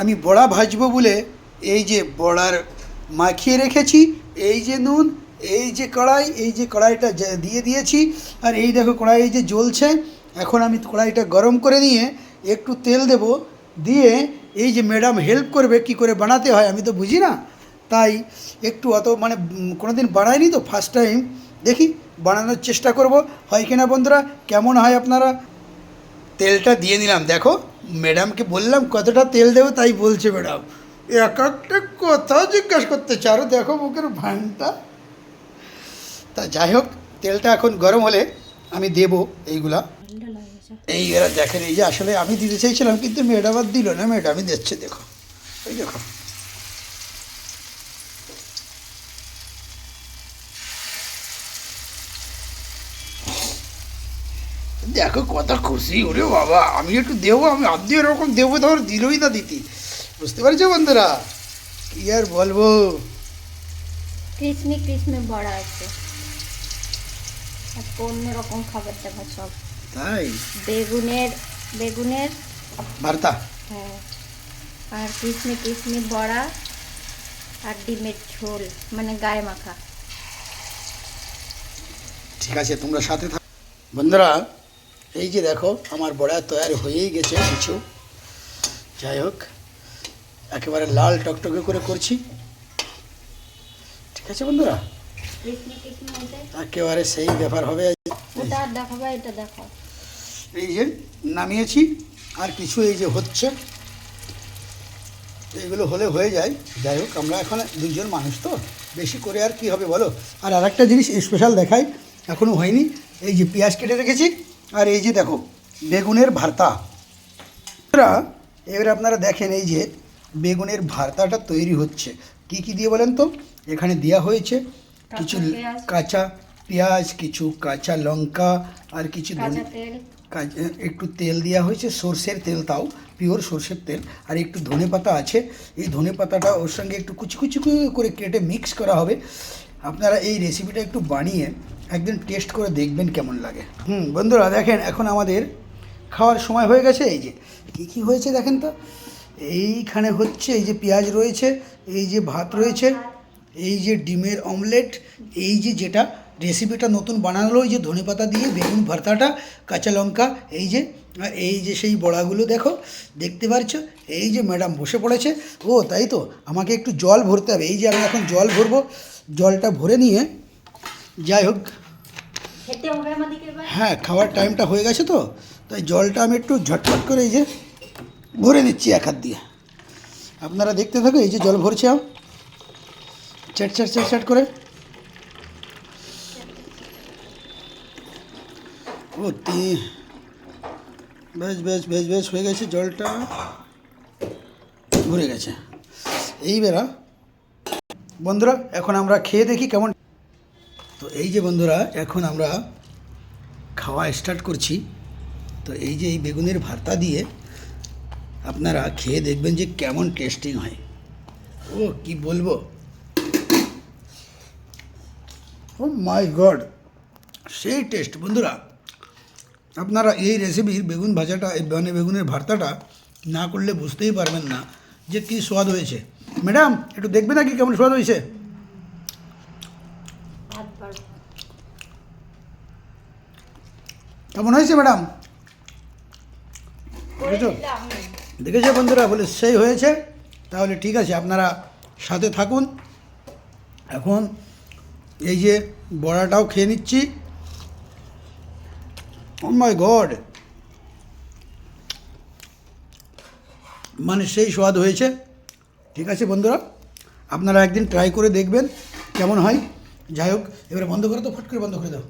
আমি বড়া ভাজবো বলে এই যে বড়ার মাখিয়ে রেখেছি, এই যে নুন, এই যে কড়াই, এই যে কড়াইটা দিয়ে দিয়েছি। আর এই দেখো কড়াই এই যে জ্বলছে। এখন আমি কড়াইটা গরম করে নিয়ে একটু তেল দেব, দিয়ে এই যে ম্যাডাম হেল্প করবে কি করে বানাতে হয়, আমি তো বুঝি না, তাই একটু অত মানে কোনো দিন বানাইনি তো, ফার্স্ট টাইম দেখি বানানোর চেষ্টা করব, হয় কিনা বন্ধুরা, কেমন হয় আপনারা। তেলটা দিয়ে নিলাম, দেখো ম্যাডামকে বললাম কতটা তেল দেবো, তাই বলছে ম্যাডাম এক একটা কথা জিজ্ঞাসা করতে চারো, দেখো মুখের ভানটা। তা যাই হোক, তেলটা এখন গরম হলে আমি দেবো এইগুলা। এই এরা দেখেন, এই যে আসলে আমি দিতে চাইছিলাম কিন্তু ম্যাডাম আর দিল না, ম্যাডামই দিচ্ছে, দেখো এই দেখো। দেখো কত খুশি, ওরে বাবা আমি একটু দেবো, আমি আদি এরকম দেবো, ধর দিলই না দিতি, বুঝতে পারছো বন্ধুরা, কি আর বলবো। ক্রিসমি ক্রিসমি বড়া আছে, অন্যরকম খাবার দাবার সব, তাই বেগুনের ভর্তা, হ্যাঁ, আর ক্রিসমি ক্রিসমি বড়া, আর ডিমের ঝোল মানে গায়ে মাখা। ঠিক আছে তোমরা সাথে থাকো বন্ধুরা। এই যে দেখো আমার বড়া তৈরি হয়েই গেছে কিছু, যাই হোক একেবারে লাল টকটকে করে করছি, ঠিক আছে বন্ধুরা, একেবারে সেই ব্যাপার হবে। ওটা দেখাবো, এটা দেখো, এই যে নামিয়েছি, আর কিছু এই যে হচ্ছে, এইগুলো হলে হয়ে যায়। যাই হোক আমরা এখন দুইজন মানুষ তো, বেশি করে আর কি হবে বলো। আর আরেকটা জিনিস স্পেশাল দেখাই, এখনও হয়নি, এই যে পেঁয়াজ কেটে রেখেছি, আর এই যে দেখো বেগুনের ভর্তা। এবারে আপনারা দেখেন এই যে বেগুনের ভর্তাটা তৈরি হচ্ছে, কি কি দিয়ে বলেন তো, এখানে দেওয়া হয়েছে কিছু কাঁচা পেঁয়াজ, কিছু কাঁচা লঙ্কা, আর কিছু একটু তেল দেওয়া হয়েছে, সর্ষের তেল, তাও পিওর সর্ষের তেল, আর একটু ধনে পাতা আছে। এই ধনে পাতাটা ওর সঙ্গে একটু কুচি কুচি করে কেটে মিক্স করা হবে। আপনারা এই রেসিপিটা একটু বানিয়ে একদিন টেস্ট করে দেখবেন কেমন লাগে। বন্ধুরা দেখেন এখন আমাদের খাওয়ার সময় হয়ে গেছে। এই যে কী হয়েছে দেখেন তো, এইখানে হচ্ছে এই যে পেঁয়াজ রয়েছে, এই যে ভাত রয়েছে, এই যে ডিমের অমলেট, এই যে যেটা রেসিপিটা নতুন বানালো, ওই যে ধনেপাতা দিয়ে বেগুন ভর্তাটা, কাঁচা লঙ্কা, এই যে সেই বড়াগুলো দেখো, দেখতে পাচ্ছ, এই যে ম্যাডাম বসে পড়েছে। ও তাই তো, আমাকে একটু জল ভরতে হবে, এই যে আমি এখন জল ভরবো, জলটা ভরে নিয়ে, যাই হোক হ্যাঁ খাওয়ার টাইমটা হয়ে গেছে তো, তাই জলটা আমি একটু ঝটপট করে এই যে ভরে নিচ্ছি এক হাত দিয়ে। আপনারা দেখতে থাকো, এই যে জল ভরছি আমি চ্যাট চ্যাট চ্যাট চ্যাট করে। ও বেশ বেশ বেশ বেশ হয়ে গেছে, জলটা ভরে গেছে। এইবেলা বন্ধুরা এখন আমরা খেয়ে দেখি কেমন। তো এই যে বন্ধুরা এখন আমরা খাওয়া স্টার্ট করছি। তো এই যে এই বেগুনের ভর্তা দিয়ে আপনারা খেয়ে দেখবেন যে কেমন টেস্টিং হয়। ও কি বলবো, ও মাই গড, সেই টেস্ট বন্ধুরা। আপনারা এই রেসিপির বেগুন ভাজাটা, মানে বেগুনের ভর্তাটা না করলে বুঝতেই পারবেন না যে কী স্বাদ হয়েছে। ম্যাডাম একটু দেখবে নাকি কেমন স্বাদ হয়েছে? কেমন হয়েছে ম্যাডাম? দেখেছো বন্ধুরা, বলে সেই হয়েছে। তাহলে ঠিক আছে, আপনারা সাথে থাকুন। এখন এই যে বড়াটাও খেয়ে নিচ্ছি। ও মাই গড, মানে সেই স্বাদ হয়েছে। ঠিক আছে বন্ধুরা, আপনারা একদিন ট্রাই করে দেখবেন কেমন হয়। যাই হোক, এবারে বন্ধ করে দাও, ফট করে বন্ধ করে দাও।